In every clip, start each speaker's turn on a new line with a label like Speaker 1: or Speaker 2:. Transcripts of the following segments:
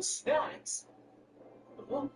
Speaker 1: Snacks? Oh,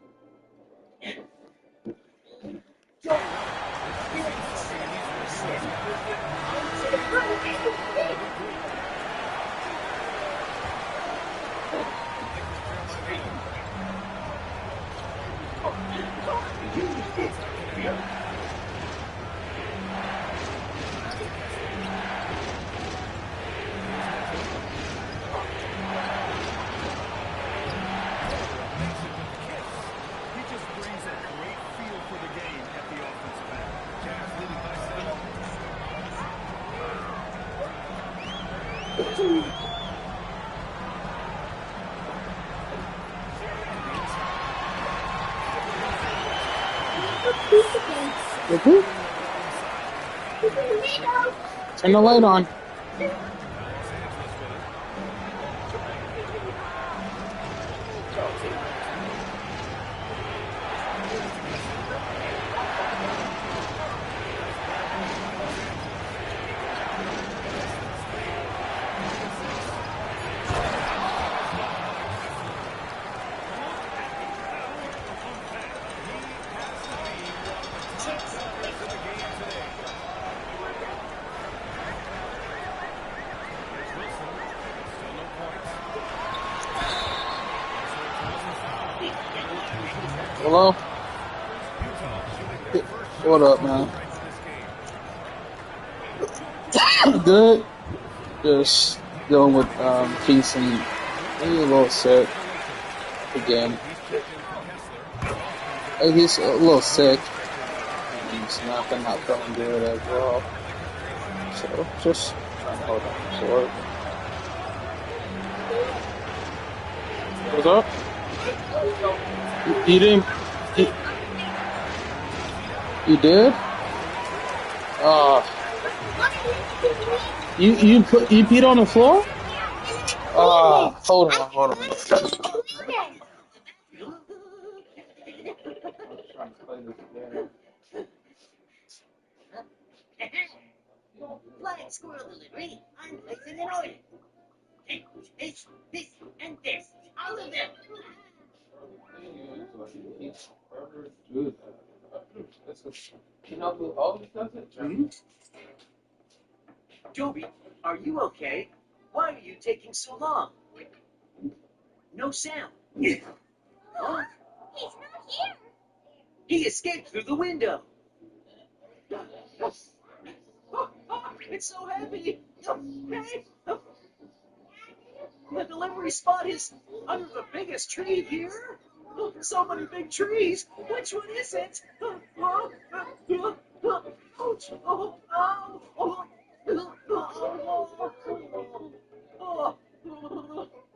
Speaker 2: Turn the light on. Hello? What up, man? Good. Just dealing with Keith and maybe a little sick again. He's a little sick. He's not feeling good as well. So just trying to hold on for it. What's up? You didn't? You did? You peed on the floor? Hold on.
Speaker 3: Flying squirrel delivery. I'm placing an order. This, and this. All of them.
Speaker 1: Toby, are you okay? Why are you taking so long? No sound. Huh?
Speaker 3: He's not here.
Speaker 1: He escaped through the window. It's so heavy. Hey. The delivery spot is under the biggest tree here. So many big trees. Which one is it? Ouch.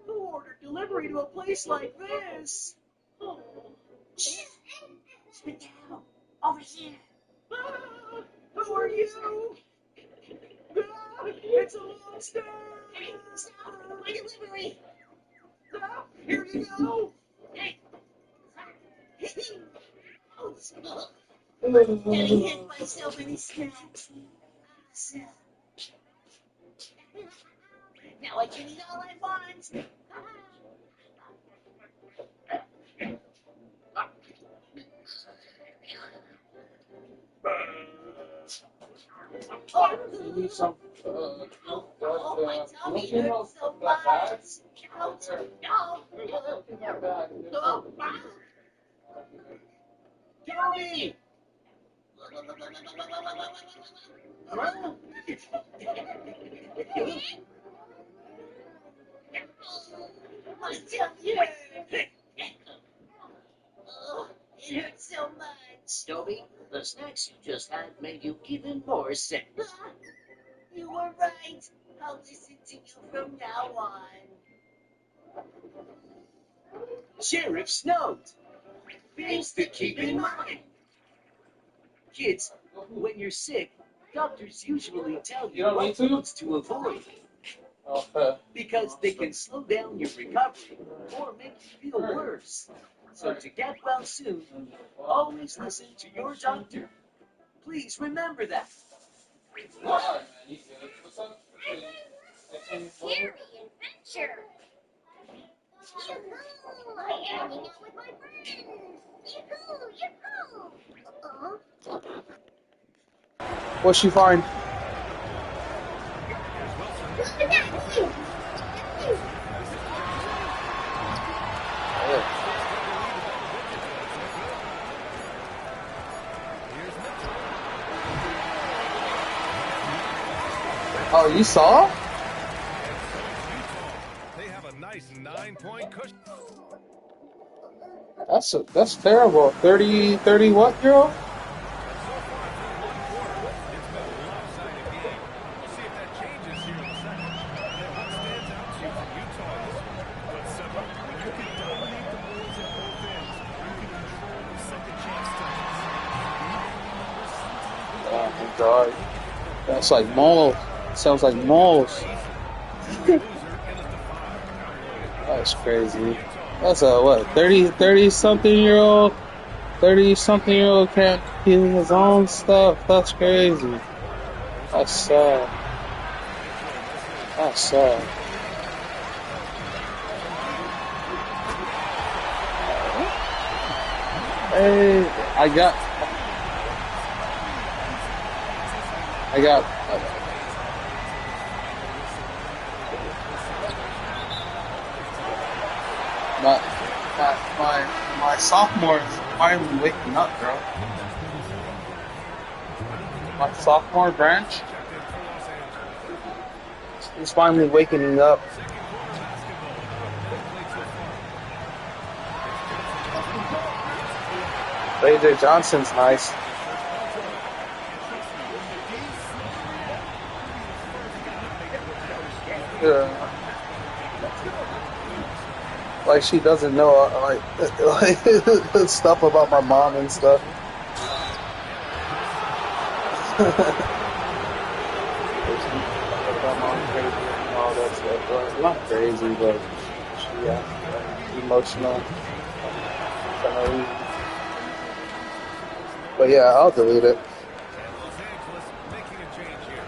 Speaker 1: Who ordered delivery to a place like this?
Speaker 3: Sit down. Over here.
Speaker 1: Who are you? It's a monster!
Speaker 3: Hey, stop. My delivery.
Speaker 1: Here you go!
Speaker 3: Hey. Getting hit by so many snacks. Now I can eat all I want.
Speaker 2: You need some,
Speaker 3: Oh, my tummy hurts so much. Ouch. No.
Speaker 1: Toby!
Speaker 3: My tummy hurts. Oh, it hurts so much.
Speaker 1: Toby, the snacks you just had made you even more sick.
Speaker 3: You were right. I'll listen to you from now on.
Speaker 1: Sheriff's note. Things to keep in mind. Kids, when you're sick, doctors usually tell you what foods to avoid because they can slow down your recovery or make you feel worse. So to get well soon, always listen to your doctor. Please remember that.
Speaker 3: Scary adventure. Yoo-hoo! I'm hanging out with my friends. Yoo-hoo! Yoo-hoo!
Speaker 2: What'd she find? Oh, you saw?
Speaker 4: They have a nice 9-point cushion.
Speaker 2: That's terrible. 30 what, girl?
Speaker 4: It's been a lopsided game. We'll see if that changes here in a second. And what stands out to you from Utah this year? But Seba, when you can dominate the Bulls at both ends, you can control the second chance touches.
Speaker 2: Oh my god. That's like moles. Sounds like moles. That's crazy. That's a what, 30 something year old? 30 something year old can't do his own stuff. That's crazy. That's sad. That's sad. Hey, I got my sophomore is finally waking up, bro. My sophomore branch is finally waking up. AJ Johnson's nice. Yeah. Like she doesn't know like stuff about my mom and stuff. My mom's crazy and all that stuff. Well, not crazy, but she emotional. For no reason. But yeah, I'll delete it.
Speaker 4: Los Angeles making a change here.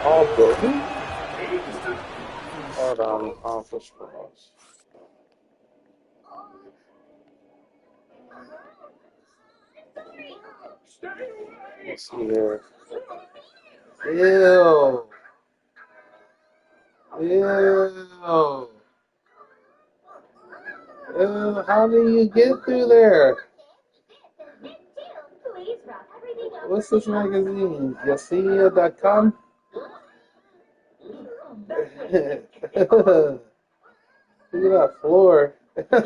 Speaker 2: All broken? Hold on, accomplish balls. Let's see here. Ew. Ew. Ew, how do you get through there? What's this magazine? Yasinia.com? Look at that floor. Look at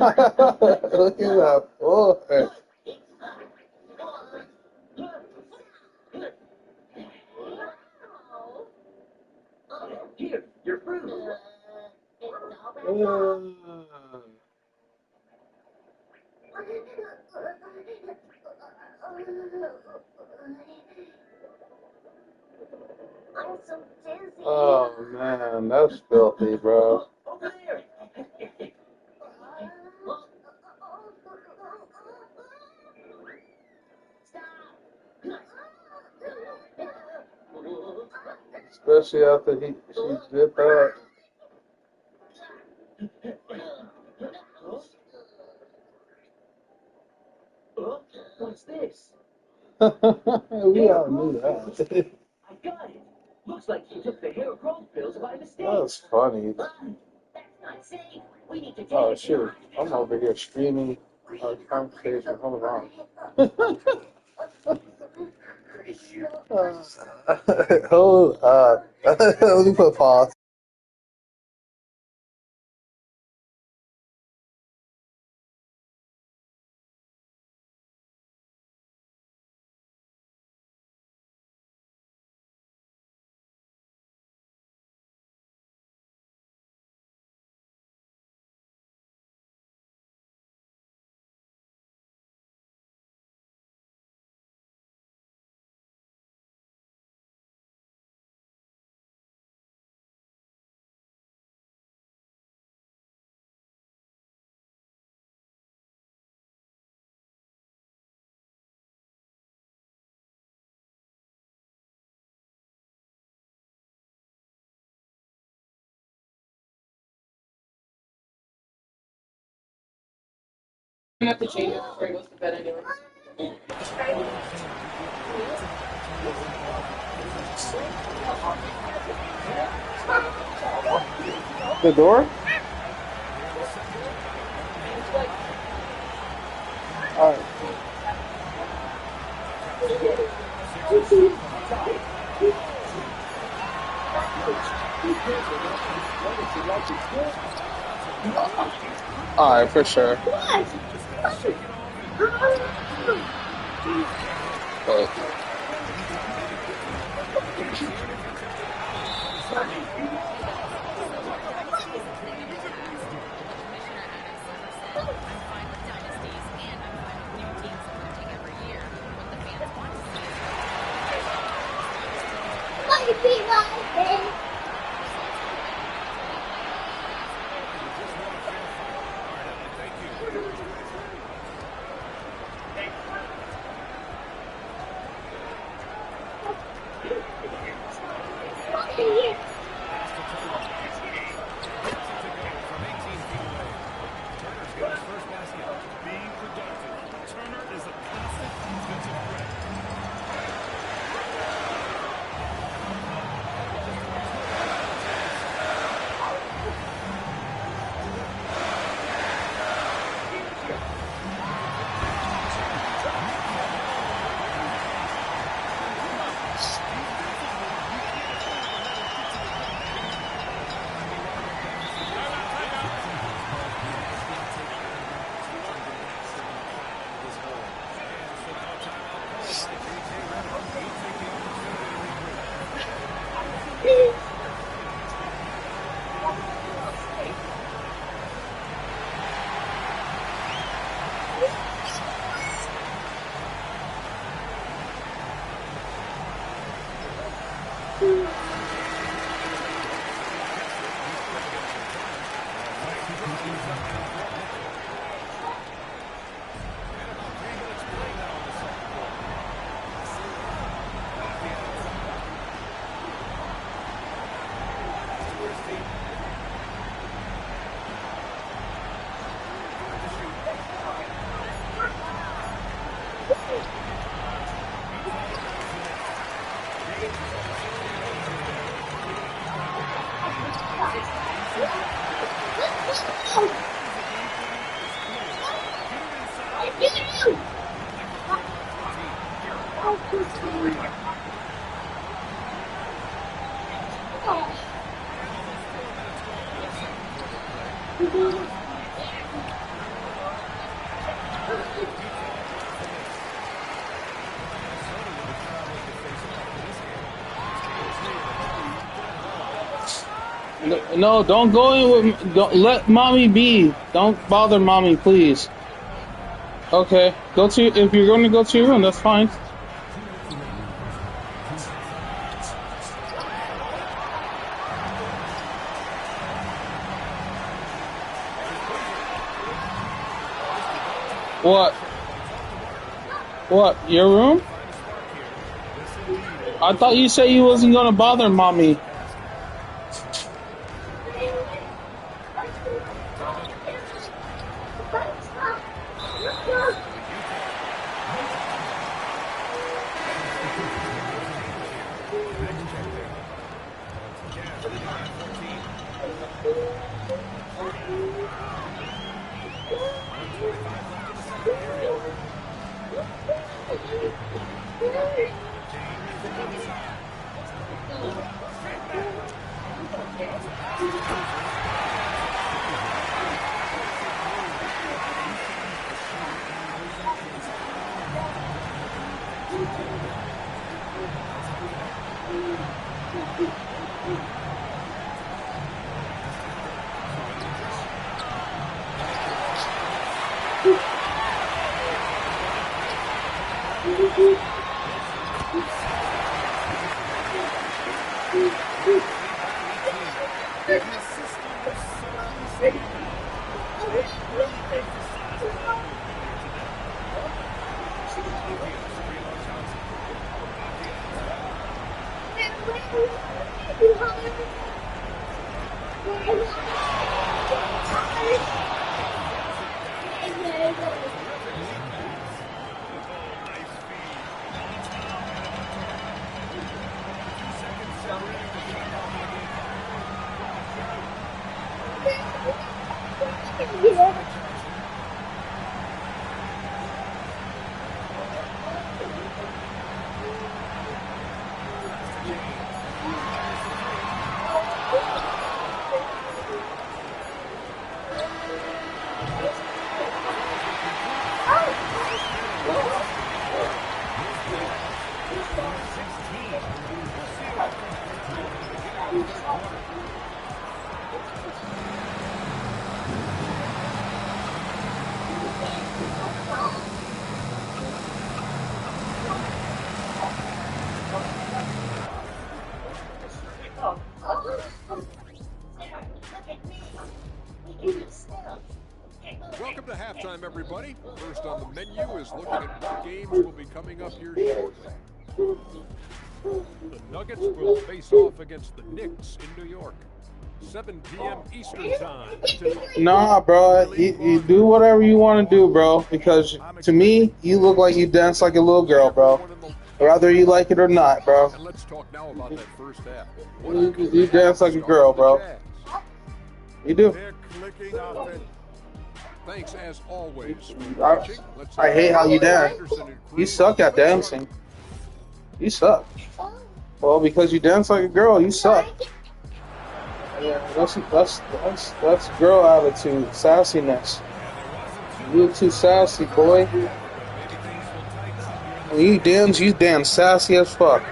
Speaker 2: that floor.
Speaker 1: Here, your fruit.
Speaker 3: I'm so dizzy.
Speaker 2: Oh man, that's filthy, bro.
Speaker 1: Over there.
Speaker 2: Especially after she did that.
Speaker 1: What's this?
Speaker 2: We all knew that.
Speaker 1: I got it. Looks like you took the hair growth pills by mistake.
Speaker 2: That was funny.
Speaker 3: That's not safe. We need to take
Speaker 2: Oh
Speaker 3: it
Speaker 2: shoot, I'm over here streaming our conversation. Hold on. Hold up. Let me put pause.
Speaker 5: have to change it before he goes to bed anyway.
Speaker 2: The door? Alright. Alright, for sure. But
Speaker 4: Being productive. Turner is a constant defensive threat.
Speaker 2: no, don't go in with. Don't let mommy be. Don't bother mommy, please. Okay, go to. If you're going to go to your room, that's fine. What? What? Your room? I thought you said you wasn't gonna bother mommy.
Speaker 4: coming up here shortly. The Nuggets will face off against the Knicks in New York. 7 p.m. Eastern Time tonight.
Speaker 2: Nah, bro. You do whatever you want to do, bro. Because to me, you look like you dance like a little girl, bro. Whether you like it or not, bro.
Speaker 4: And let's talk now about that first half.
Speaker 2: You dance like a girl, bro. You do.
Speaker 4: They're clicking offense. Thanks as always.
Speaker 2: I hate how you dance. You suck at dancing. You suck. Well, because you dance like a girl, you suck. Yeah, that's girl attitude, sassiness. You're too sassy, boy. When you dance sassy as fuck.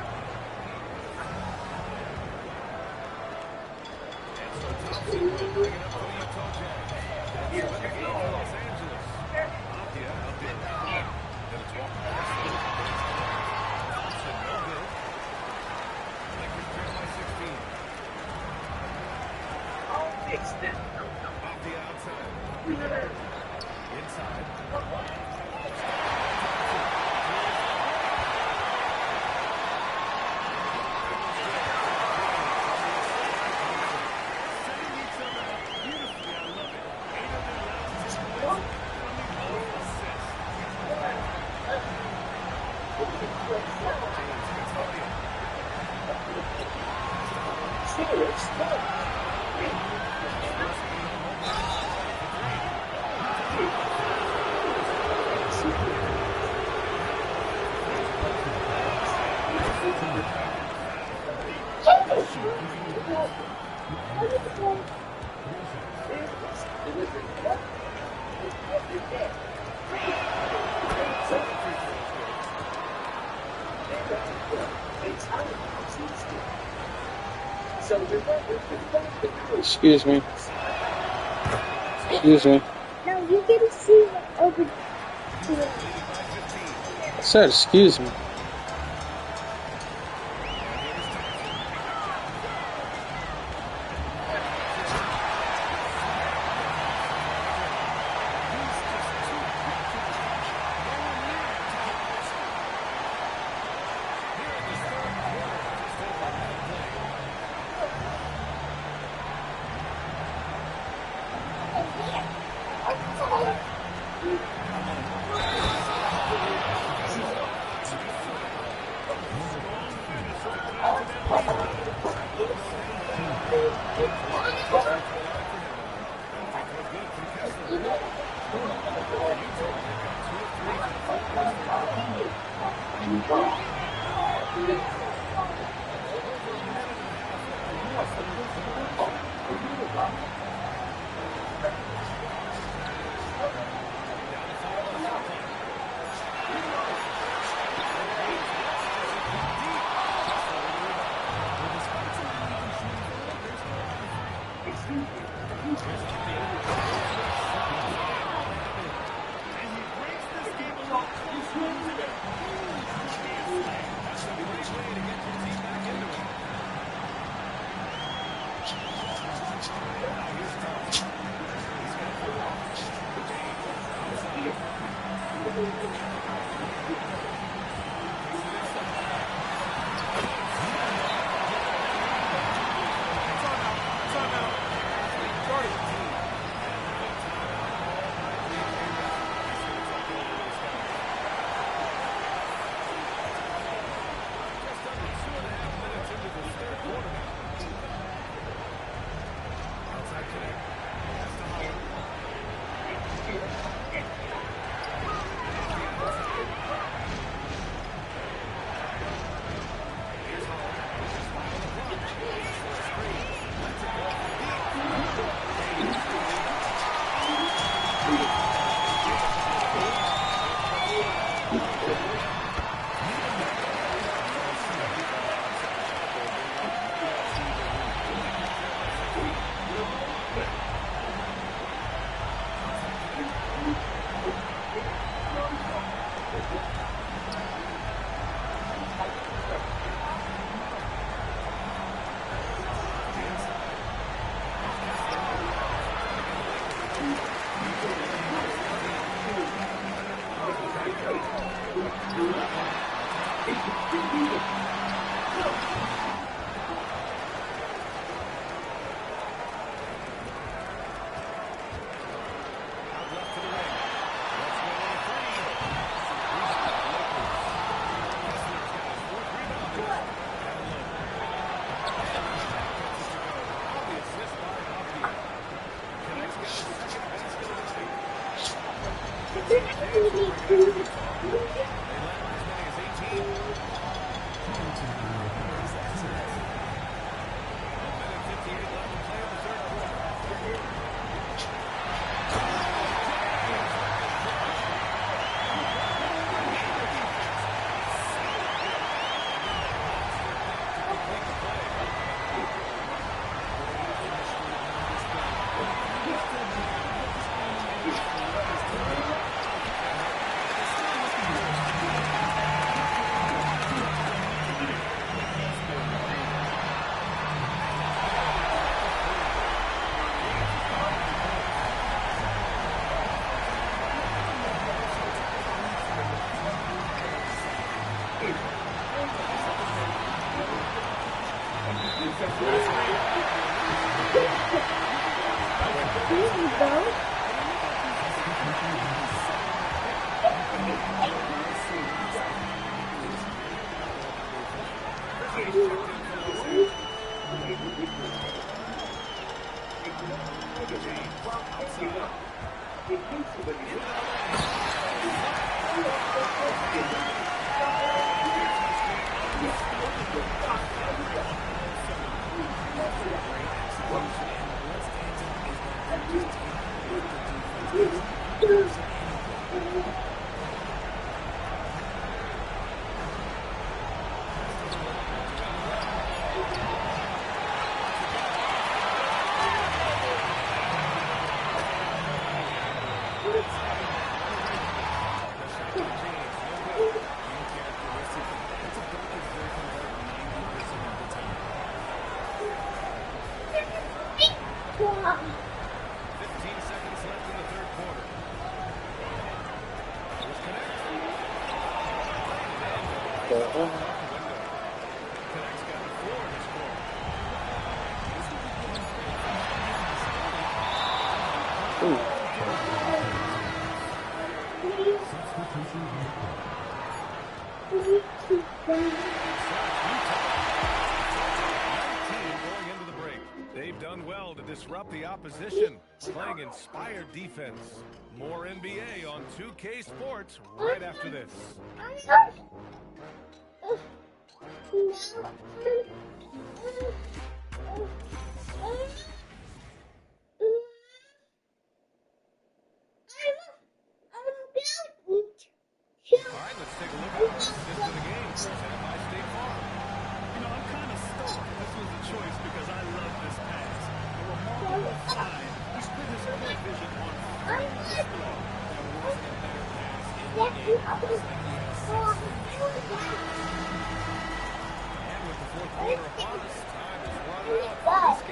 Speaker 2: Excuse me. Excuse me.
Speaker 6: No, you can see over here.
Speaker 2: I said excuse me.
Speaker 4: They've done well to disrupt the opposition, playing inspired defense. More NBA on 2K Sports right after this. All right, let's take a look at the assist of the game presented by State Farm.
Speaker 7: You know, I'm kind of stoked this was a choice because I love this pass. A remarkable find. He's put his full vision on full display. There wasn't a better pass in the game. Looks like he has 6.
Speaker 4: And with the fourth quarter upon us, time is running out for this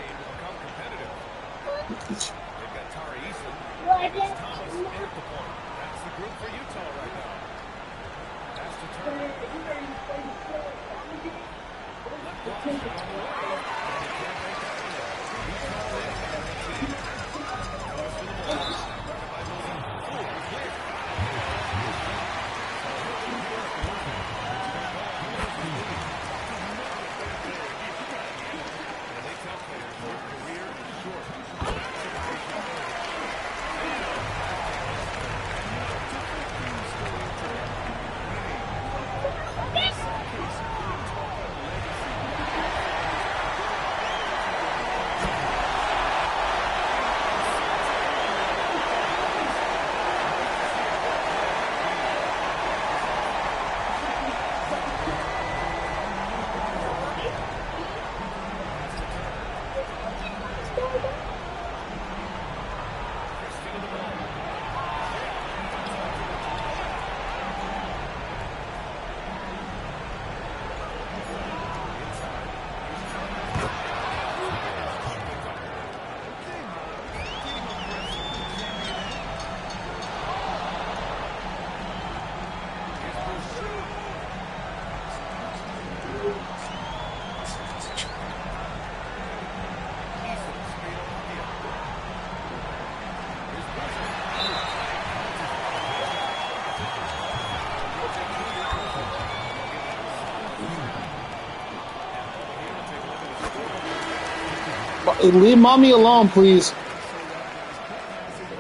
Speaker 2: Leave mommy alone, please.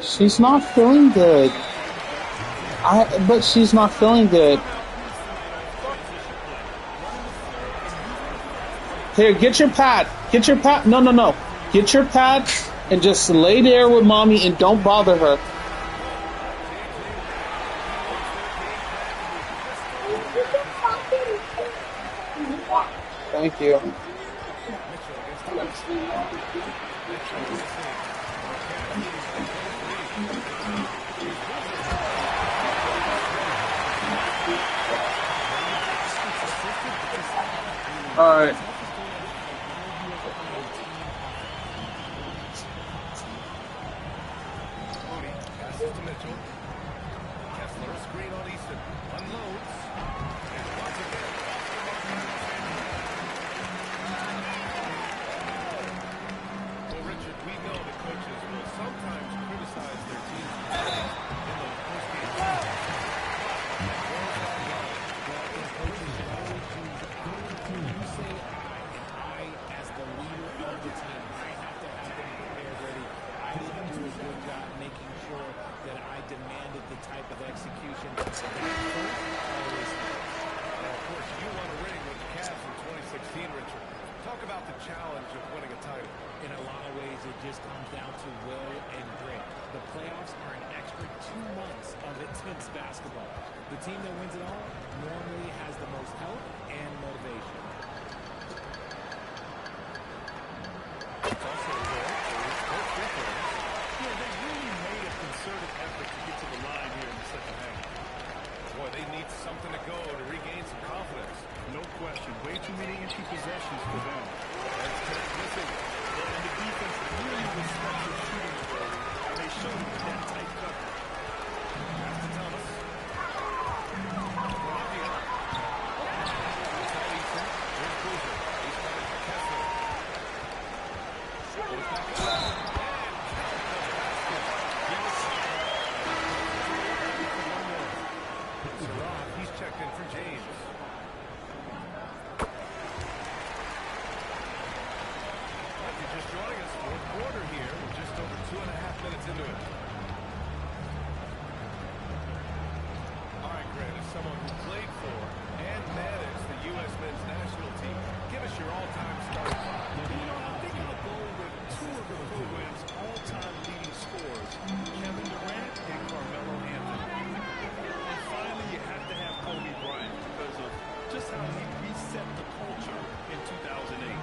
Speaker 2: She's not feeling good. But she's not feeling good. Here, get your pad. Get your pad. No, no, no. Get your pad and just lay there with mommy and don't bother her. Thank you. All right.
Speaker 4: Passes to Mitchell. Kessler, screen on Easton. Unloads. And once again. Well, Richard, we know that coaches will sometimes criticize their teams in those post-game meetings.
Speaker 7: You say I, as the leader of the team, I have to have them prepared ready. I didn't do a good job making sure that I demanded the type of execution that always.
Speaker 4: Well, of course, you won a ring with the Cavs in 2016, Richard. Talk about the challenge of winning a title.
Speaker 7: In a lot of ways, it just comes down to will and grit. The playoffs are an extra 2 months of intense basketball. The team that wins it all normally has the most help and motivation.
Speaker 4: It's also a goal for both free throws.
Speaker 7: Yeah, they really made a concerted effort to get to the line here in the second half.
Speaker 4: Boy, they need something to go to regain some confidence.
Speaker 7: No question. Way too many empty possessions for them.
Speaker 4: That's Ted's missing.
Speaker 7: And the defense really respects their shooting ability, and they showed it with that tight cover.
Speaker 4: Pass to Thomas. Bravia. Outside Easton. Here's Boozer. He's got it for Kessler. Goes back up. He's checked in for James. If you're just joining us, fourth quarter here. We're just over 2.5 minutes into it. All right, Grant, as someone who played for and managed the U.S. men's national team, give us your all-time starting five.
Speaker 7: You know, I think I'll go with two of the program's all-time leading scorers, Kevin Durant and Carmelo Anthony. And finally, you have to have Kobe Bryant because of just how he reset the culture in 2008.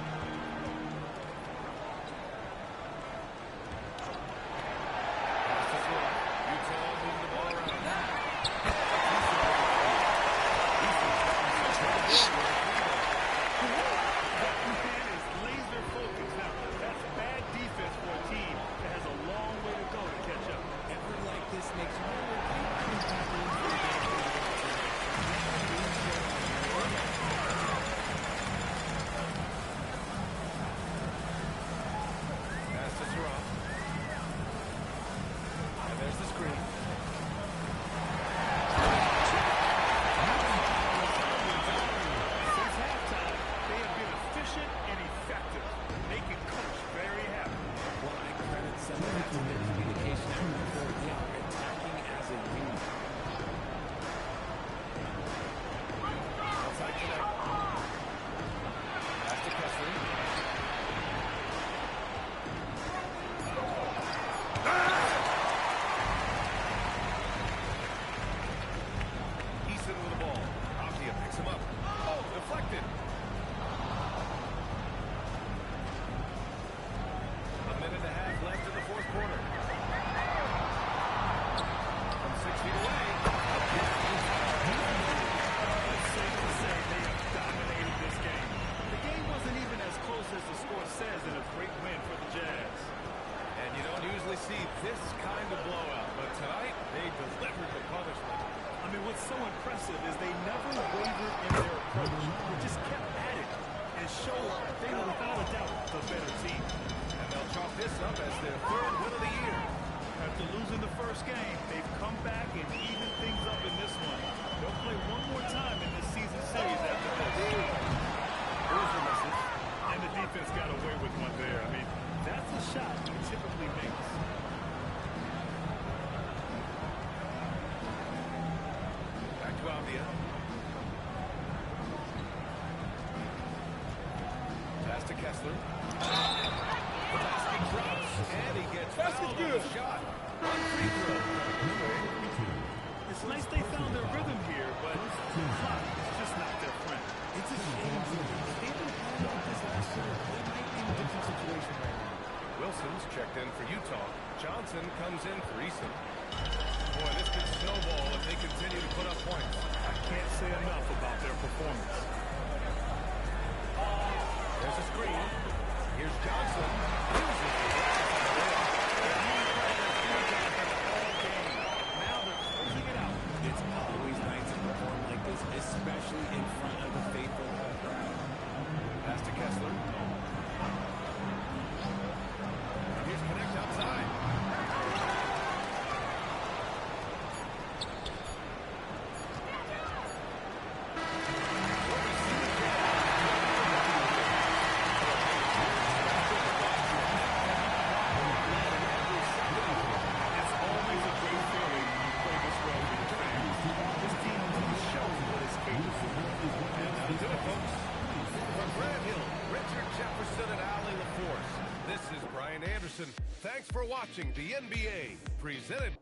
Speaker 4: Kessler. Basket drops, and he gets fouled on the shot. One free throw.
Speaker 7: It's nice they found their rhythm here, but the clock is just not their friend.
Speaker 8: It's a shame. If they've been playing like this last year, they might be in a different situation right now.
Speaker 4: Wilson's checked in for Utah. Johnson comes in for Easton. Boy, this could snowball if they continue to put up points.
Speaker 7: I can't say enough about their performance.
Speaker 4: There's a screen. Here's Johnson. Uses the
Speaker 8: Now they're closing it out. It's always nice to perform like this, especially in front of the faithful home crowd.
Speaker 4: pass to Kessler. Here's Connect outside.
Speaker 7: It's always a great feeling when you play this well with your fans. This team really shows what it's capable of.
Speaker 4: And that'll do it, folks. From Grant Hill, Richard Jefferson, and Allie LaForce, this is Brian Anderson. Thanks for watching the NBA, presented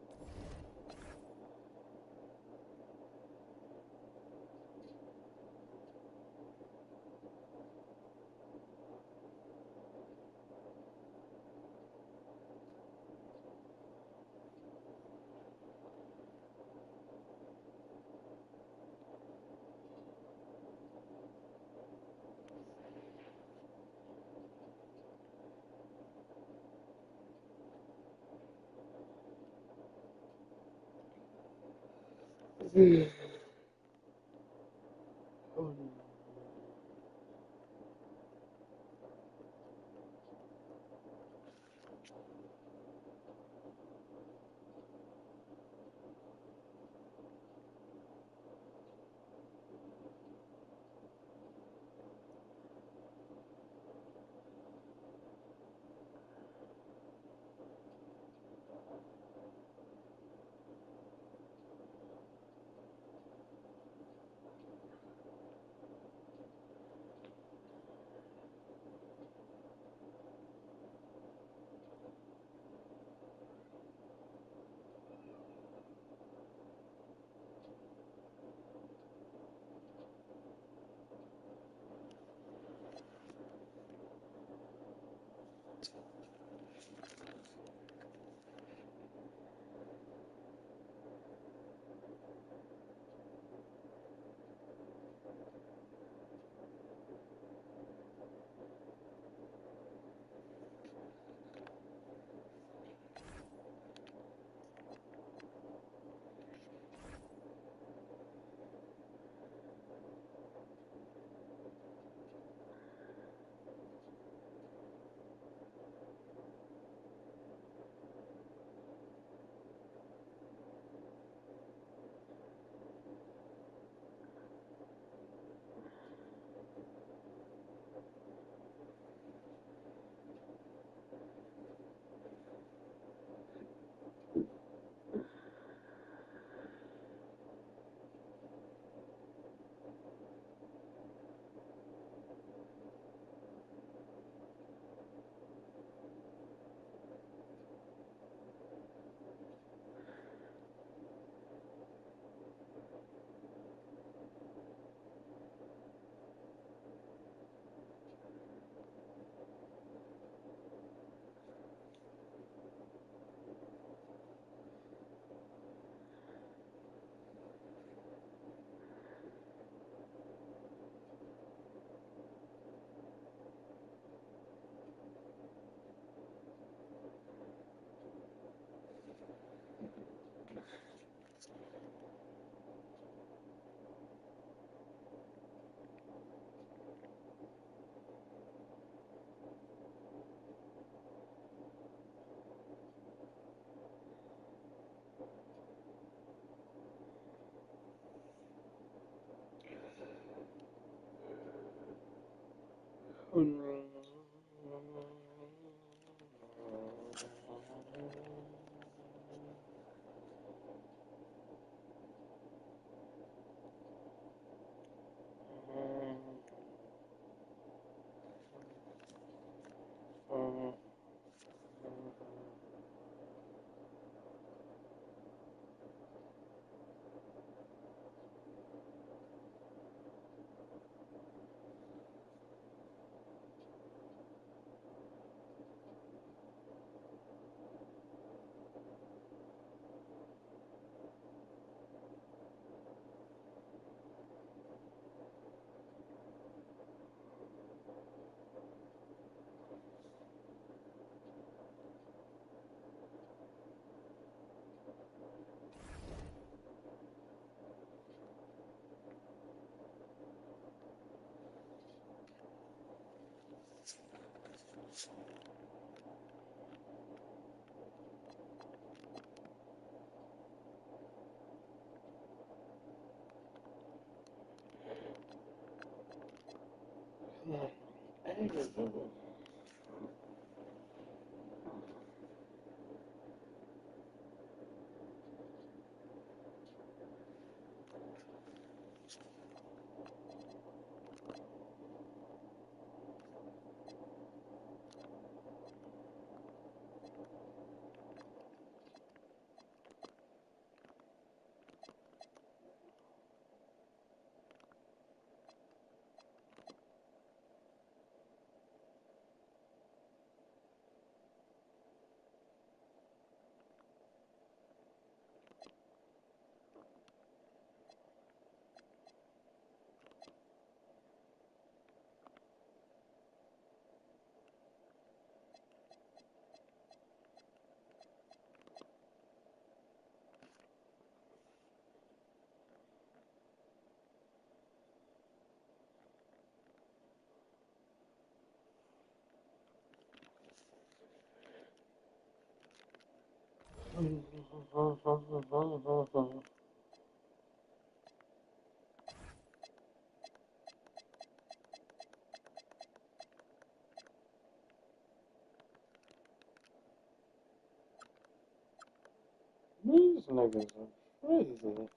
Speaker 2: These niggas are crazy.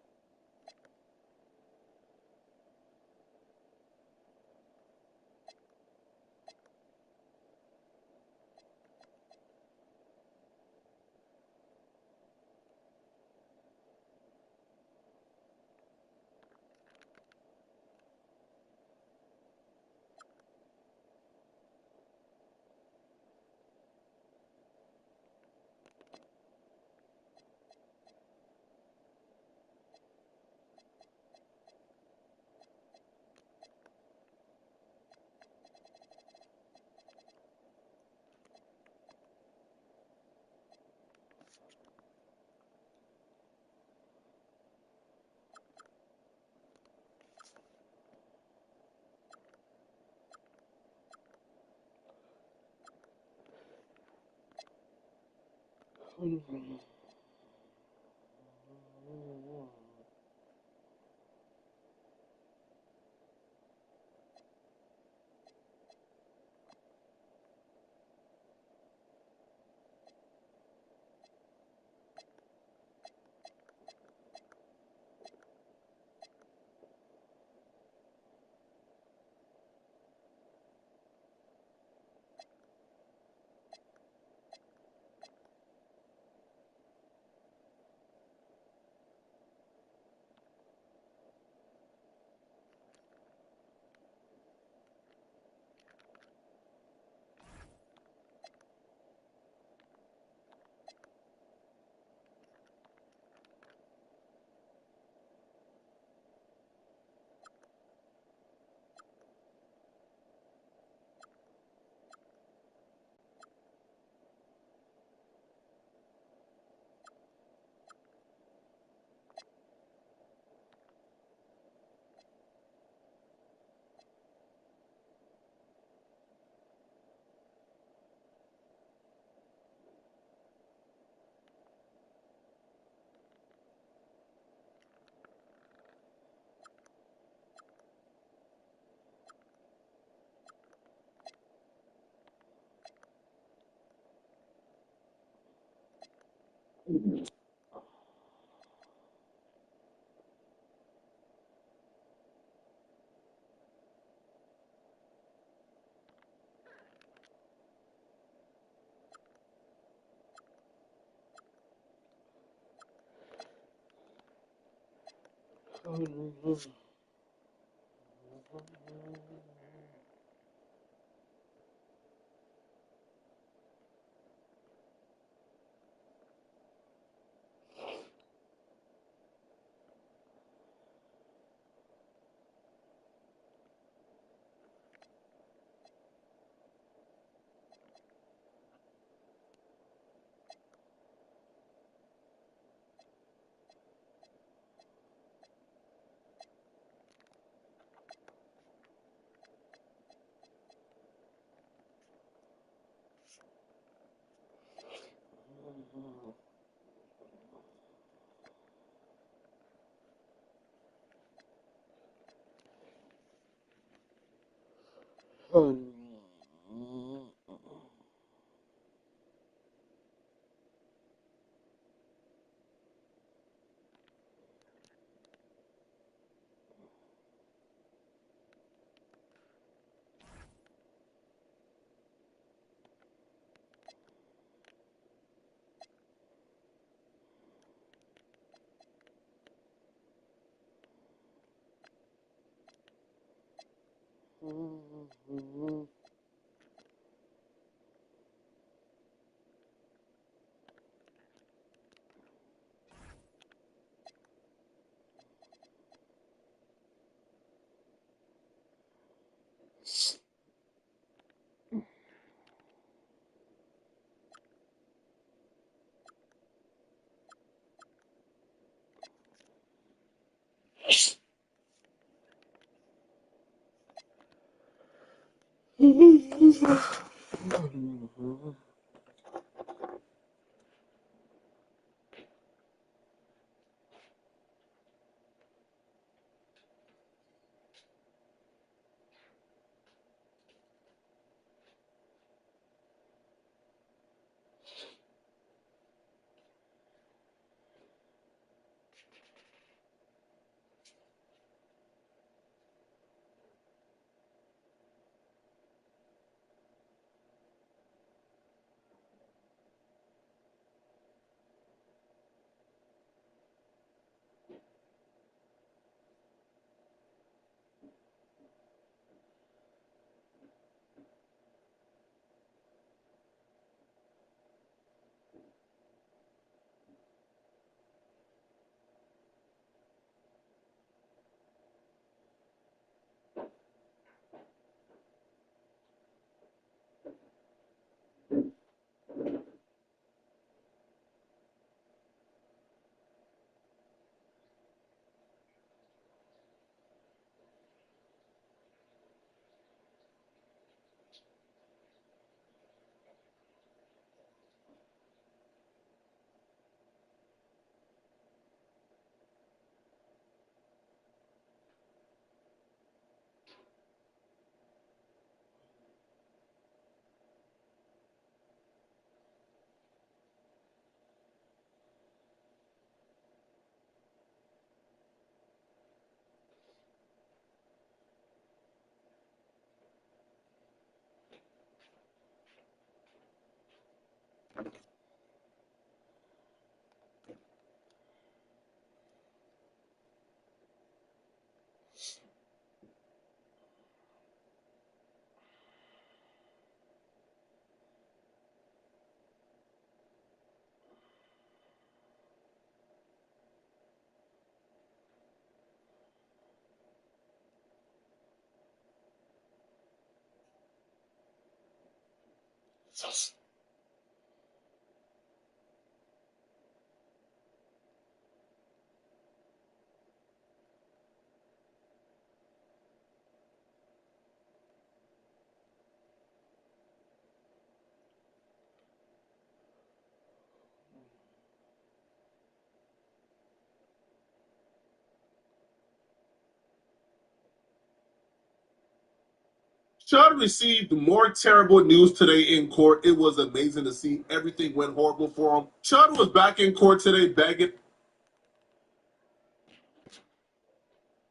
Speaker 9: Chud received more terrible news today in court. It was amazing to see. Everything went horrible for him. Chud was back in court today begging.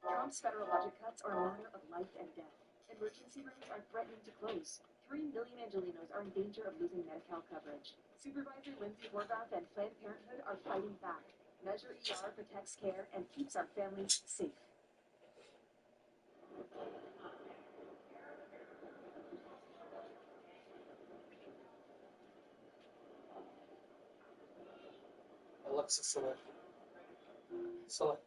Speaker 10: Trump's federal budget cuts are a matter of life and death. Emergency rooms are threatening to close. 3 million Angelinos are in danger of losing Medi-Cal coverage. Supervisor Lindsay Horvath and Planned Parenthood are fighting back. Measure ER protects care and keeps our families safe.
Speaker 2: Alexa, select. Select.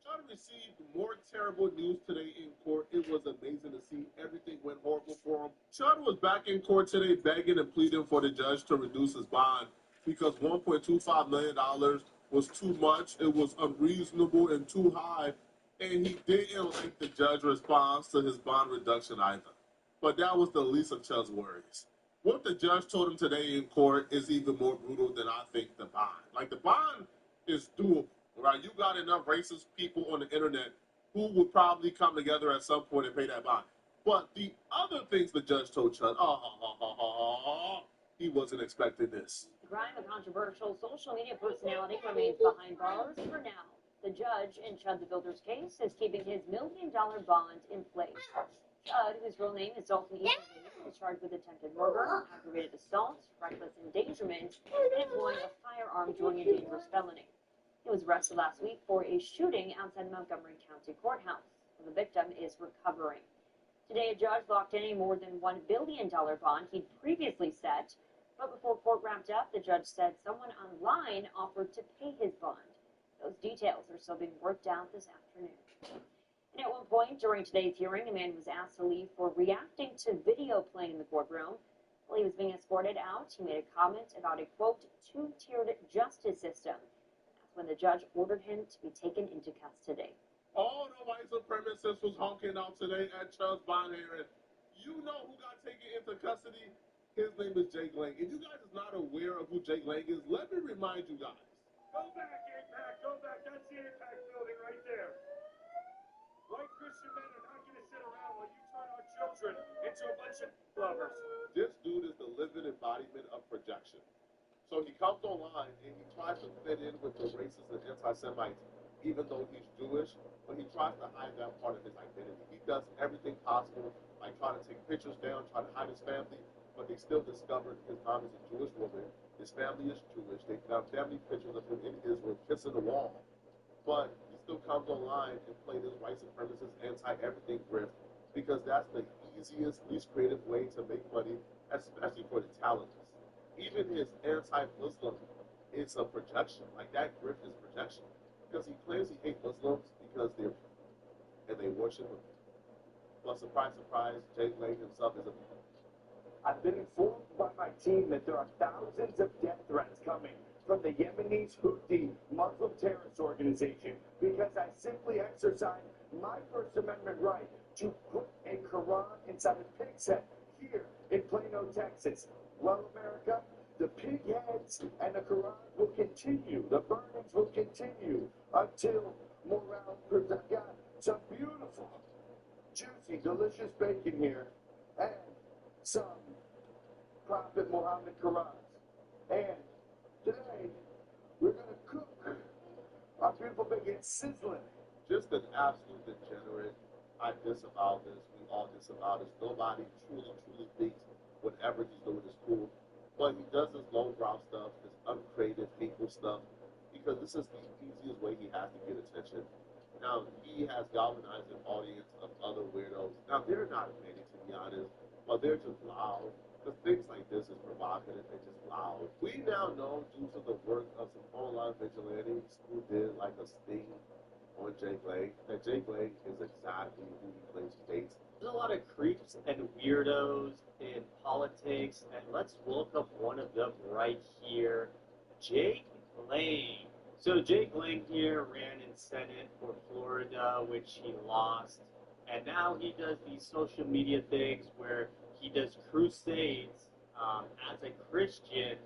Speaker 9: Chud received more terrible news today in court. It was amazing to see. Everything went horrible for him. Chud was back in court today begging and pleading for the judge to reduce his bond because $1.25 million was too much. It was unreasonable and too high. And he didn't like the judge's response to his bond reduction either. But that was the least of Chud's worries. What the judge told him today in court is even more brutal than I think the bond. Like, the bond is doable, right? You got enough racist people on the internet who would probably come together at some point and pay that bond. But the other things the judge told Chud, he wasn't expecting this.
Speaker 11: The crime of controversial social media personality remains behind bars for now. The judge in Chud the Builder's case is keeping his $1 million bond in place. Chud, whose real name is Dalton Eaton, is charged with attempted murder, aggravated assault, reckless endangerment, and employing a firearm during a dangerous felony. He was arrested last week for a shooting outside Montgomery County Courthouse. The victim is recovering. Today, a judge locked in a more than $1 billion bond he'd previously set, but before court wrapped up, the judge said someone online offered to pay his bond. Those details are still being worked out this afternoon. And at one point during today's hearing, a man was asked to leave for reacting to video playing in the courtroom. While he was being escorted out, he made a comment about a, quote, two-tiered justice system. That's when the judge ordered him to be taken into custody.
Speaker 9: All the white supremacists was honking out today at Chud's bond hearing. You know who got taken into custody? His name is Jake Lang. If you guys is not aware of who Jake Lang is, let me remind you guys.
Speaker 7: Go back, Impact, go back. That's the Impact building right there. White Christian men are not going to sit around while you turn our children into a bunch of lovers.
Speaker 9: This dude is the living embodiment of projection. So he comes online and he tries to fit in with the racist and anti-Semites, even though he's Jewish, but he tries to hide that part of his identity. He does everything possible, like trying to take pictures down, trying to hide his family, but they still discovered his mom is a Jewish woman, his family is Jewish, they found family pictures of him in Israel kissing the wall. But he still comes online and plays this white supremacist anti-everything grift because that's the easiest, least creative way to make money, especially for the talentless. Even his anti-Muslim is a projection. Like, that grift is projection. Because he claims he hates Muslims because they're and they worship him. But surprise, surprise, Jake Lang himself is a
Speaker 12: I've been informed by my team that there are thousands of death threats coming from the Yemenis Houthi Muslim terrorist organization because I simply exercised my First Amendment right to put a Quran inside a pig's head here in Plano, Texas. Well, America, the pig heads and the Quran will continue. The burnings will continue until morale proves. I've got some beautiful, juicy, delicious bacon here and some Prophet Muhammad Qurans. And today, we're going to cook our beautiful bacon. It's sizzling.
Speaker 9: just an absolute degenerate. I disavow this. We all disavow this. Nobody truly thinks whatever he's doing is cool. But he does this lowbrow stuff, this uncreative, hateful stuff, because this is the easiest way he has to get attention. Now, he has galvanized an audience of other weirdos. Now, they're not many, to be honest, but they're just loud. Because things like this is provocative and just loud. We now know, due to the work of some online vigilantes who did like a sting on Jake Lang, that Jake Lang is exactly who he claims he hates.
Speaker 13: There's a lot of creeps and weirdos in politics, and let's look up one of them right here, Jake Lang. So Jake Lang here ran in Senate for Florida, which he lost, and now he does these social media things where he does crusades as a Christian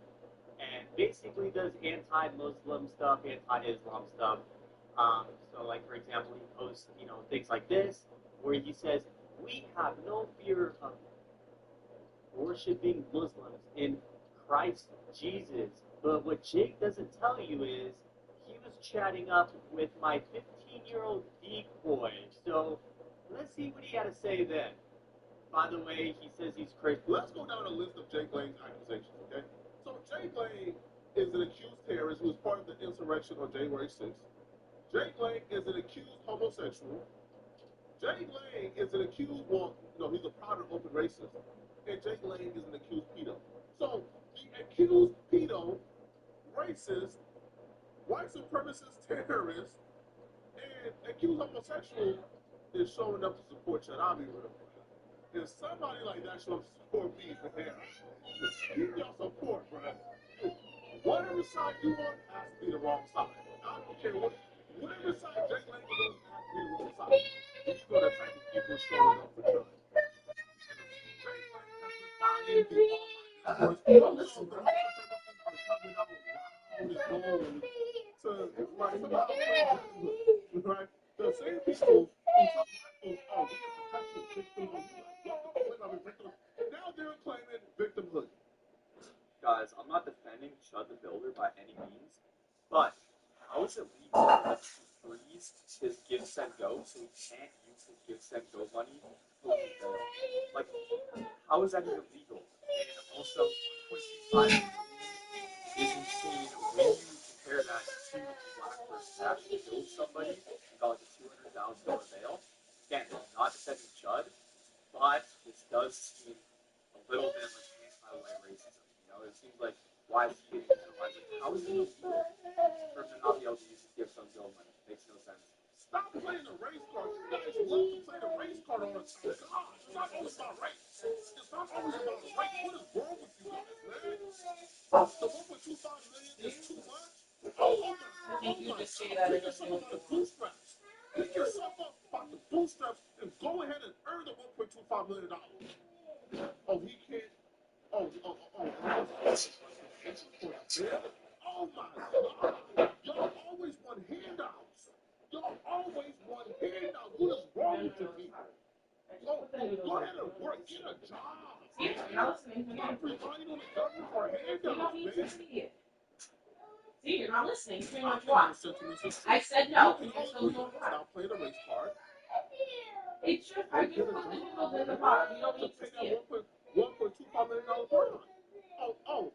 Speaker 13: and basically does anti-Muslim stuff, anti-Islam stuff. So like, for example, he posts, things like this, where he says, we have no fear of worshiping Muslims in Christ Jesus. But what Jake doesn't tell you is he was chatting up with my 15-year-old decoy. So let's see what he had to say then. By the way, he says he's Christian.
Speaker 9: Let's go down a list of Jake Lang's accusations, okay? So Jake Lang is an accused terrorist who was part of the insurrection on January 6th. Jake Lang is an accused homosexual. Jake Lang is an accused, he's a proud and open racist. And Jake Lang is an accused pedo. So the accused pedo, racist, white supremacist terrorist, and accused homosexual is showing up to support Chad. I'll be real. If somebody like that shows up to support me, man, give y'all support, bro. Whatever side you on has to be the wrong side. I don't care whatever side Jake Lang is on has to be the wrong side. These are the type of people showing up for Chad. Jake Lang has been buying the online course,
Speaker 5: You don't listen, bro.
Speaker 9: the Republicans are coming out loud and bold to like somehow play victimhood, right? The same people who talk like, oh, we are potential victims, now they're claiming victimhood.
Speaker 13: Guys, I'm not defending Chud the Builder by any means, but how is it legal to freeze his give, send, go so he can't use his give, send, go money? Like, how is that even legal? And also, 1.25 million is insane when you compare that to Blackbird's cash to build somebody and got like a $200,000 bail. Again, not defending Chud, but this does seem a little bit like anti-white racism. You know, it seems like why is he getting penalized? Like, how is it illegal for him to not be able to use his give, some bill money? Makes no sense.
Speaker 9: Stop playing the race card. You guys love to play the race card all the time. God, it's not always about race. It's not always about race. What is wrong with you guys, man? The 1.25 million is too much. Oh my God. Pick yourself up by the bootstraps. Pick yourself up by the bootstraps and go ahead and earn the $1.25 million. Oh, he can't. Oh. Oh my God. Y'all always want handouts. Y'all always want handouts. What is wrong with you people? Go ahead and work. Get a job. Stop relying on the government for handouts, man.
Speaker 5: See, you're not listening. You're doing what you want. I said no.
Speaker 9: Stop playing the race card.
Speaker 5: It's just, I just put the noodles in the pot. You don't need to see it.
Speaker 9: $1.25 million bond. Hold on.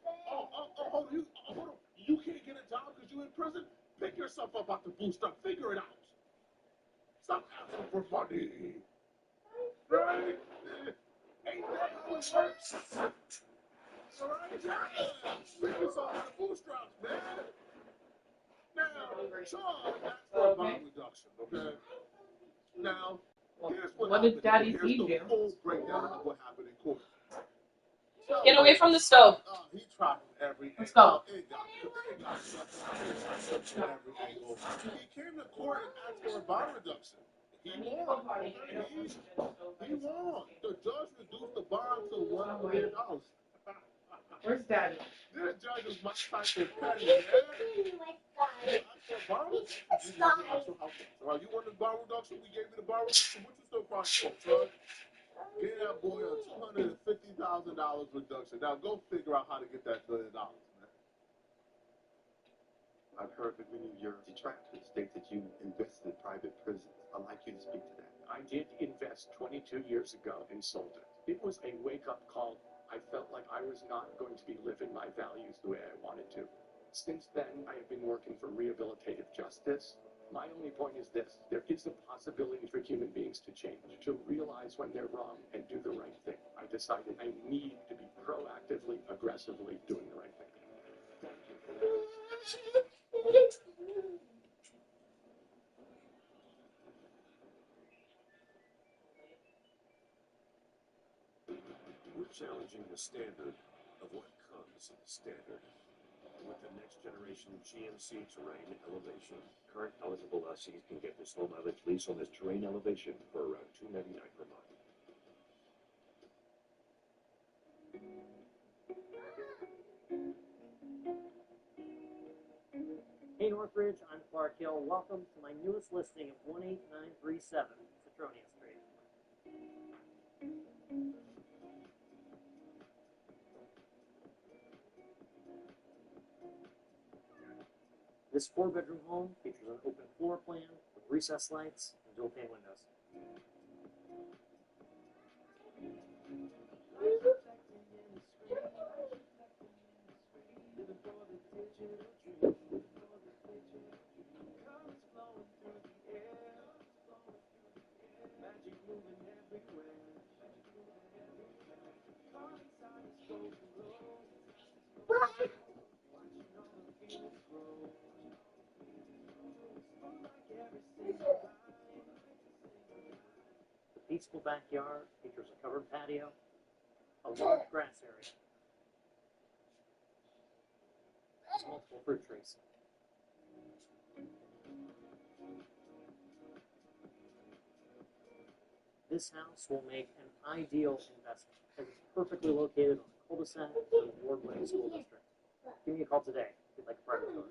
Speaker 9: You can't get a job because you're in prison? Pick yourself up out the bootstrap. Figure it out. Stop asking for money. Right? Ain't that how it works? All right? Yeah. Pick yourself out the bootstraps, man. Now, Sean asked for a bond reduction, okay? Now, here's what
Speaker 5: did Daddy feed you?
Speaker 9: Here's the full breakdown of what happened in court.
Speaker 5: Get away from the stove.
Speaker 9: He tried from every
Speaker 5: Let's
Speaker 9: angle.
Speaker 5: go.
Speaker 9: It got from every angle. He came to court and asked for a bond reduction. He won. He won. The judge reduced the bond to $1 million.
Speaker 5: Where's Daddy?
Speaker 9: This judge is my type of petty, man. You want the bond reduction? We gave you the bond reduction. What you still crying for, son? Get that boy a $250,000 reduction. Now go figure out how to get that $1 million, man.
Speaker 14: I've heard that many of your detractors state that you invested in private prisons. I'd like you to speak to that.
Speaker 15: I did invest 22 years ago and sold it. It was a wake-up call. I felt like I was not going to be living my values the way I wanted to. Since then, I have been working for rehabilitative justice. My only point is this: there is a possibility for human beings to change, to realize when they're wrong and do the right thing. I decided I need to be proactively, aggressively doing the right thing. Thank you.
Speaker 4: We're challenging the standard of what comes in the standard. With the next generation GMC Terrain Elevation, current eligible lessees can get this low mileage lease on this Terrain Elevation for around $299 per month.
Speaker 16: Hey Northridge, I'm Clark Hill. Welcome to my newest listing of 18937 Citronia Street. This 4-bedroom home features an open floor plan with recessed lights and dual pane windows. The peaceful backyard features a covered patio, a large grass area, and multiple fruit trees. This house will make an ideal investment because it's perfectly located on a cul-de-sac to an award-winning school district. Give me a call today if you'd like a private tour.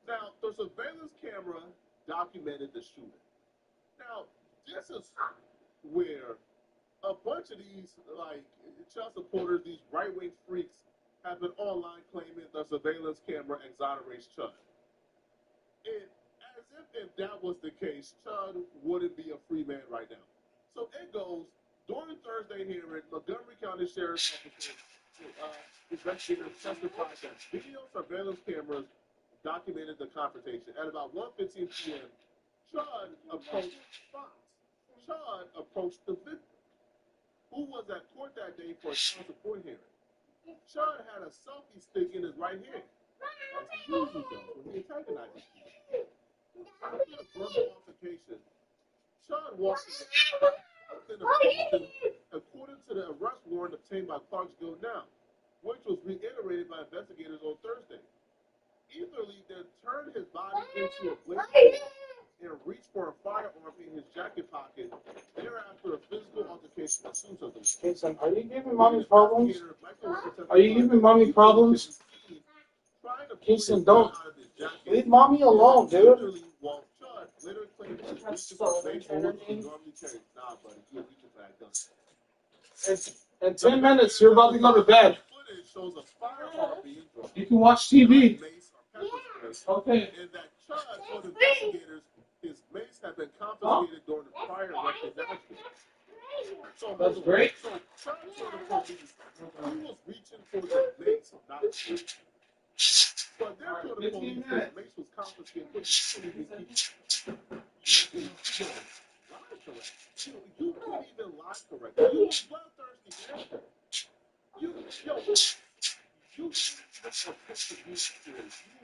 Speaker 9: Now, the surveillance camera documented the shooting. Now, this is where a bunch of these, like, child supporters, these right-wing freaks, have been online claiming the surveillance camera exonerates Chud. As if that was the case, Chud wouldn't be a free man right now. So it goes, during Thursday hearing, Montgomery County Sheriff's Office investigators testified that video surveillance cameras documented the confrontation. At about 1:15 p.m., Chud approached Fox. Chud approached the victim, who was at court that day for a child support hearing. Chud had a selfie stick in his right hand, as he usually does when he antagonizes people. After the verbal altercation, Chud walked in the victim according to the arrest warrant obtained by Clarksville Now, which was reiterated by investigators on Thursday. Etherly then turned his body into a blade and reached for a firearm in his jacket pocket. Thereafter, a physical altercation ensued.
Speaker 2: Jason, are you giving mommy problems? Are you giving mommy problems? Jason, don't. Leave mommy alone, dude. In 10 minutes, you're about to go to bed. You can watch TV. Okay.
Speaker 9: And that Chud told investigators his mace had been confiscated during the prior arrest in Nashville. So
Speaker 2: that's great.
Speaker 9: So Chud told the police he was reaching for the mace, not the mace. But they're told the police his mace was confiscated, but you couldn't even lie correct. You were bloodthirsty, man. You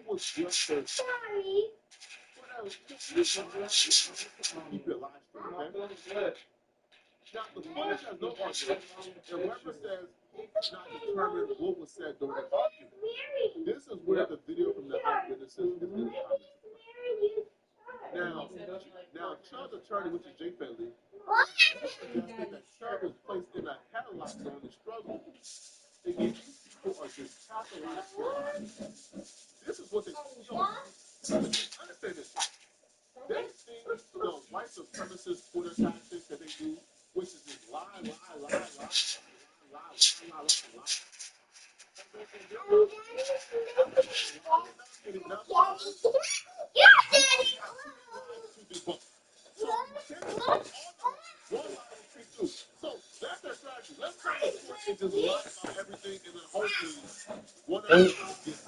Speaker 9: was just a sorry. Keep your life straight, okay? Now, the footage has no argument, and whoever says he could not determine what was said during the argument. This is where the video from the eyewitnesses is going to come into play. Now, Chud's attorney, which is Jay Finley, suggested that Chud was placed in a headlock during the struggle. Again, these people are just capitalized. This is what they understand this. They think the white supremacist Twitter tactics that they do, which is just lie. So that's their strategy. Let's come to court and just lie about everything and then hopefully one of them gets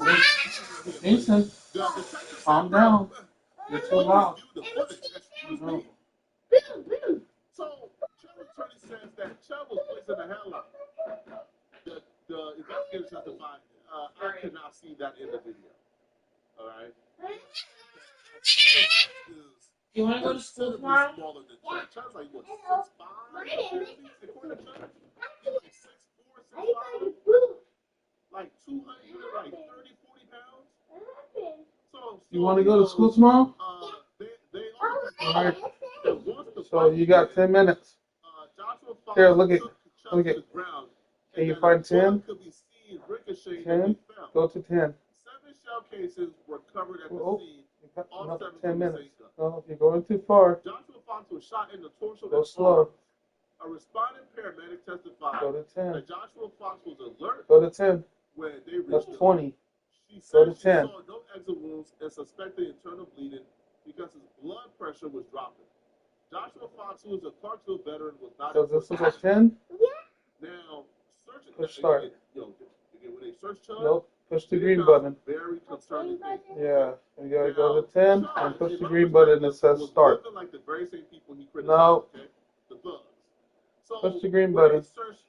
Speaker 2: Jason, calm down. You're too loud.
Speaker 9: So, Chud's attorney says that Chud was placed in a headlock. The investigators testified, I cannot see that in the video. All right?
Speaker 5: You want to go to school tomorrow?
Speaker 9: Smaller than Chud. Chud's like, what, 6'5"? According to Chud? He's like 6'4", 6'5", like 200, like 30, 40 pounds. So
Speaker 2: You want to go to school tomorrow?
Speaker 9: All
Speaker 2: right. So you got 10 minutes. Here, look at. Can you find 10? 10? Go to 10.
Speaker 9: 7 shell cases were covered at the scene. All 7
Speaker 2: 10 minutes.
Speaker 9: Seika.
Speaker 2: No, you're going too far.
Speaker 9: Joshua Fox was shot in the torso.
Speaker 2: Go slow.
Speaker 9: A responding paramedic testified
Speaker 2: Go to 10.
Speaker 9: that Joshua Fox was alert
Speaker 2: Go to 10.
Speaker 9: when they reached
Speaker 2: That's
Speaker 9: him.
Speaker 2: 20.
Speaker 9: She
Speaker 2: Go
Speaker 9: said
Speaker 2: to
Speaker 9: she
Speaker 2: 10.
Speaker 9: saw no exit wounds and suspected internal bleeding because his blood pressure was dropping. Joshua Fox, who is a Clarksville veteran, was not.
Speaker 2: So this is a 10?
Speaker 9: Now, searching.
Speaker 2: Push start.
Speaker 9: Again, when they search Chud,
Speaker 2: Nope. Push the green button.
Speaker 9: very concerning thing.
Speaker 2: Yeah. You gotta go to 10 and push the green button that says start.
Speaker 9: Like the very same people he criticized,
Speaker 2: No.
Speaker 9: okay? The thugs. So
Speaker 2: Push the green
Speaker 9: when
Speaker 2: button.
Speaker 9: they searched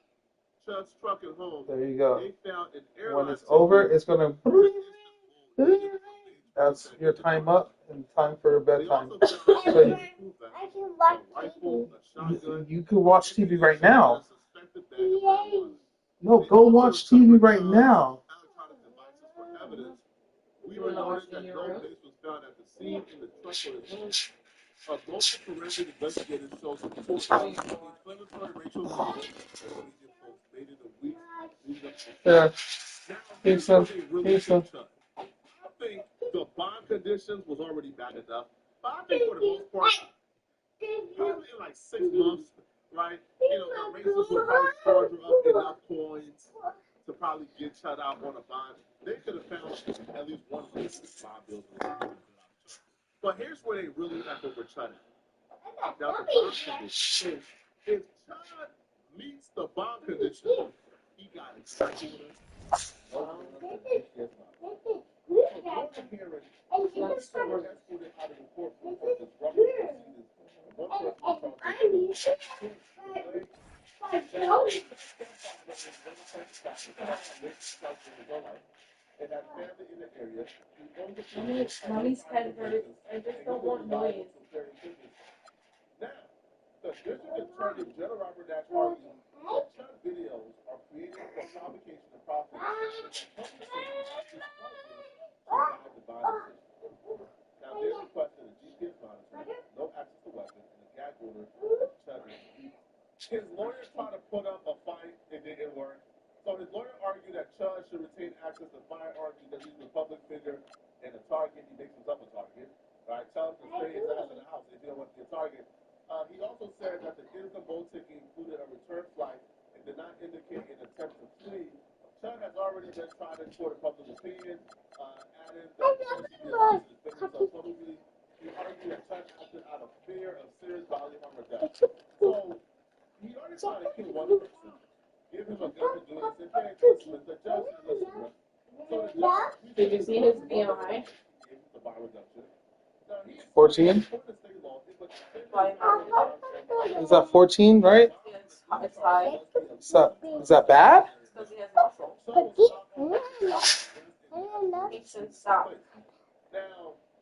Speaker 9: Chud's truck and home,
Speaker 2: There you go.
Speaker 9: they found an airline
Speaker 2: When it's over, it's gonna. That's your time up and time for bedtime. So you can watch TV right now. No, go watch TV right now.
Speaker 9: electronic devices for evidence prosecutor noted that no mace was found at the scene in the trunk of his home. Local forensic investigators show support for the inflammatory racial comments that the media post made in the weeks leading up to the
Speaker 2: Yeah.
Speaker 9: Now, here's where they really took Chuck. I think the bond conditions was already bad enough, but I think for the most part, probably in like 6 months, right? You know, the racers will probably charge her up enough coins to probably get Chud out on a bond. They could have found at least one racist bond bill. But here's where they really have over Chud at. Now, the bond condition. If Chud meets the bond condition, he got it.
Speaker 5: Mommy's head hurts. I just don't want noise.
Speaker 9: Now, the district attorney, General Robert Nash, argued that Chud videos are created for provocation and profit. Now, there's a question of GPS monitoring, no access to weapons, and a gag order of Chud. His lawyer tried to put up a fight, it didn't work. So his lawyer argued that Chud should retain access to firearms because he's a public figure and a target. He makes himself a target. Right? Tell him to stay his ass in the house if you don't want to be a target. He also said that the Istanbul ticket included a return flight and did not indicate an attempt to flee. Chud has already been tried in court of public opinion, adding that because he did not defend himself publicly, he argued that Chud acted out of fear of serious bodily harm or death. So he already tried to kill one person, give him a gun to do it, and say, hey, listen, the judge said, listen, bro. So the judge,
Speaker 5: Did you see his BMI?
Speaker 2: 14? Is that 14, right?
Speaker 5: It's high.
Speaker 2: Is that bad?
Speaker 5: Because he has muscle. Makes sense. Stop.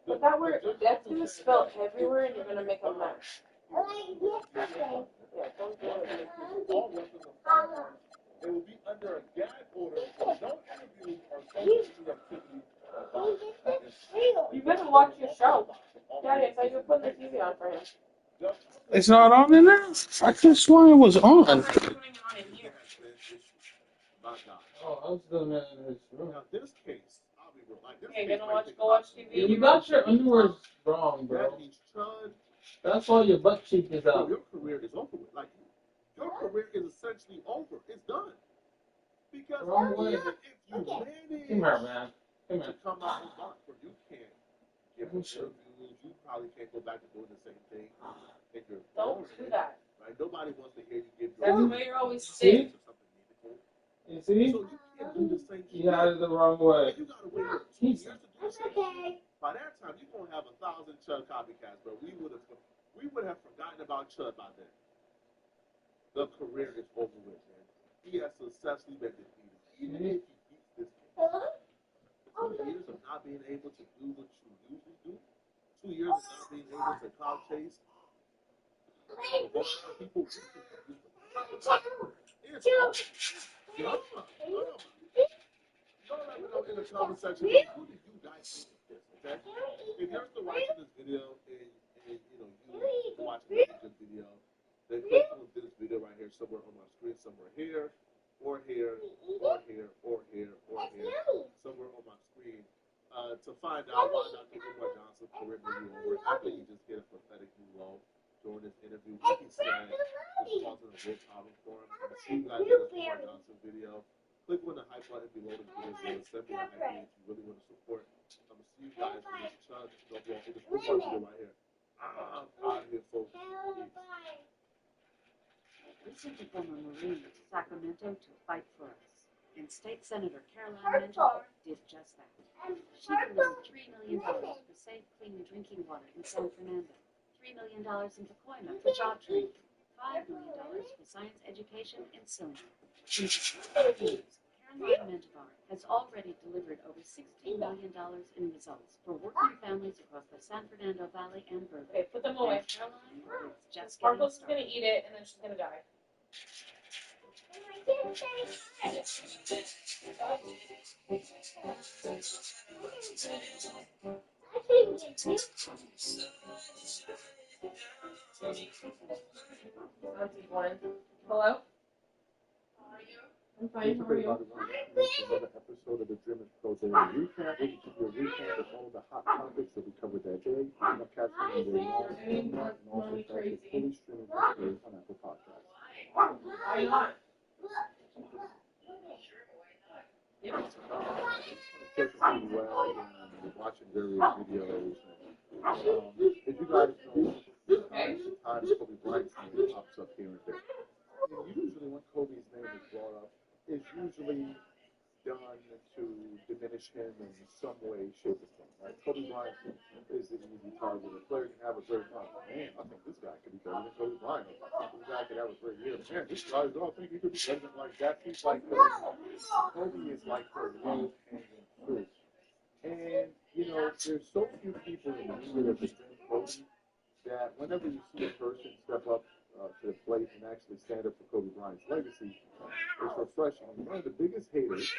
Speaker 5: But that's gonna spill everywhere, and you're gonna make a mess. Yeah, don't do it.
Speaker 9: It will be under a gag order for no interviews or social activity.
Speaker 5: You better watch your show. Daddy, I thought you were putting the TV on for him.
Speaker 2: It's not on in there? I could have sworn it was on.
Speaker 5: I'm putting it on in here.
Speaker 2: Oh, I was doing that in his room.
Speaker 9: Now, this case, I'll be real. Like, this
Speaker 5: Hey,
Speaker 9: case
Speaker 5: go watch TV.
Speaker 2: You got your underwear wrong, bro. That's why your butt cheek is out.
Speaker 9: Your career is over with. Like, your career is essentially over. It's done. Because if you manage
Speaker 2: Come here, man. Come here.
Speaker 9: to come out and box, where you can't give interviews, you probably can't go back to doing the same thing.
Speaker 5: Don't do that.
Speaker 9: Right? Nobody wants to hear you give
Speaker 5: That's
Speaker 9: your
Speaker 5: why you're always sick.
Speaker 2: You see?
Speaker 9: So you can't do the same thing.
Speaker 2: You had it the wrong way.
Speaker 9: You gotta wait 2 years to do the same thing. By that time, you're gonna have 1,000 Chud copycats, bro. We would have forgotten about Chud by then. The career is over with, man. He has successfully been defeated. Even if he beats this case. 2 years of not being able to do what you usually do. 2 years of not being able to cloud chase. People Don't let me know in the comment section who do you guys think of this, okay? If you're still watching this video and you know you watching this video, then click on this video right here somewhere on my screen, somewhere here, or here, or here, or here, or here, somewhere on my screen, to find out why Dr. Umar Johnson's career may be over after he just hit a pathetically low during this interview. Like he said, it's causing a real problem for him. I'm see you guys in this Umar Johnson video. Click on the hype button below the video. Send me a hype link if you really want to support. I'm going to see you guys in this Chud in this Umar video right here. I'm out of here, folks.
Speaker 17: Recent former Marine to Sacramento to fight for us. And State Senator Caroline Menjivar did just that. She delivered $3 million for safe, clean drinking water in San Fernando, $3 million in Pacoima for job training, $5 million for science education in Silmar. In just 5 years, Caroline Menjivar has already delivered over $16 million in results for working families across the San Fernando Valley and Burbank.
Speaker 5: Okay, put them away.
Speaker 17: And Caroline is just getting
Speaker 5: Sparkle's
Speaker 17: started.
Speaker 5: gonna eat it, and then she's gonna die. Hello? I'm fine. How are you?
Speaker 9: Another episode of the Dream and Pro Daily Recap. We'll give you a recap of all the hot topics that we covered that day. And I'll catch you in the and also catch it fully streaming for free on Apple Podcasts.
Speaker 5: Why not?
Speaker 9: Catching you well and watching various videos. As you guys know, times Kobe Bryant's name pops up here and there. And usually when Kobe's name is brought up, it's usually done to diminish him in some way, shape, or form. Right? Kobe Bryant is the easy target. A player can have a great run. Man, I think this guy could be better than Kobe Bryant. This guy could have a great year. Man, this guy, I don't think he could be better than like that. He's like Kobe is like the low-hanging fruit. And, you know, there's so few people in the media that defend Kobe that whenever you see a person step up to the plate and actually stand up for Kobe Bryant's legacy, it's refreshing. And one of the biggest haters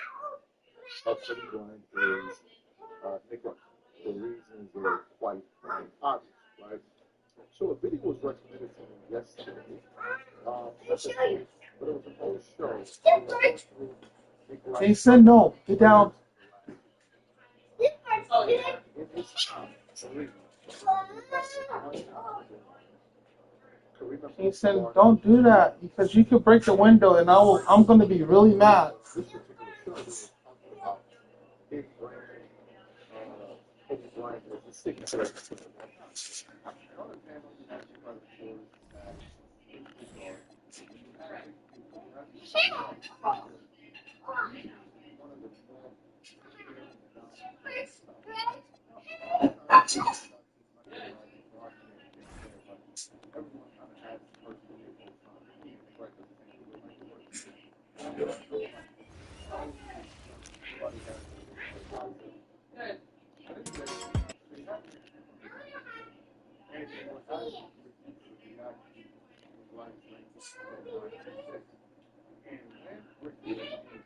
Speaker 9: of Kobe Bryant is Nick Wright. The reasons are quite obvious, right? So a video was recommended to me yesterday. But it was an old show.
Speaker 2: He said no. Get down. He said, "Don't do that because you could break the window, and I'm going to be really mad."